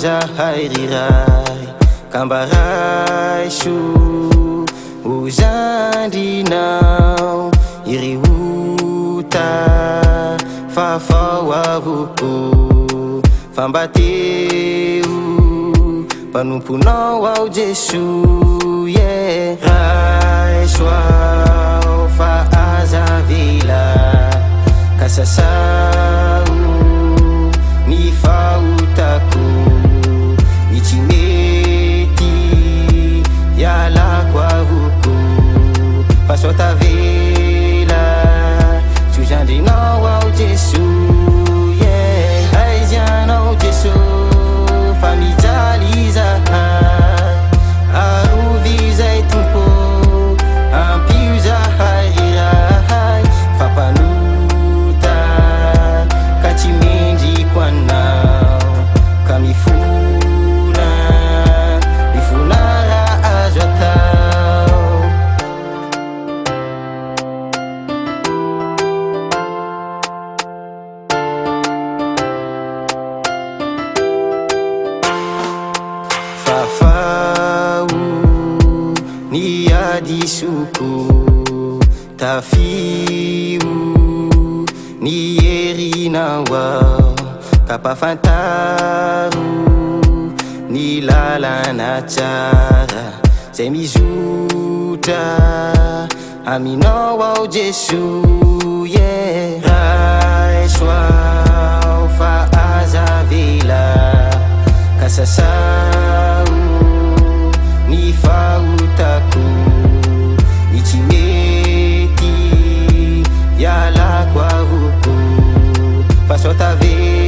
zahay riray kambaray so ozandrinao iry ota fafaoavoko fambateo panomponao ao Jesu yeah. Raisoao fa azavela kasasao ny fahotako itsy mety ialako avoko fa soa tavela tsy ho zandrinao ao Jesu yeah. Aizianao Jesu fa mijaly zahay arovy zay tompo ampio zahay riray fampanota ka tsy mendriko anao ka mifona raha azo atao fafao ny adisoko tafio ny herinao ao ka mpafantaro ny lalana tsara zay mizotra aminao ao Jesu yeah. Raisoao fa azavela kasasao ny fahotako itsy mety ialako avoko fa soa tavela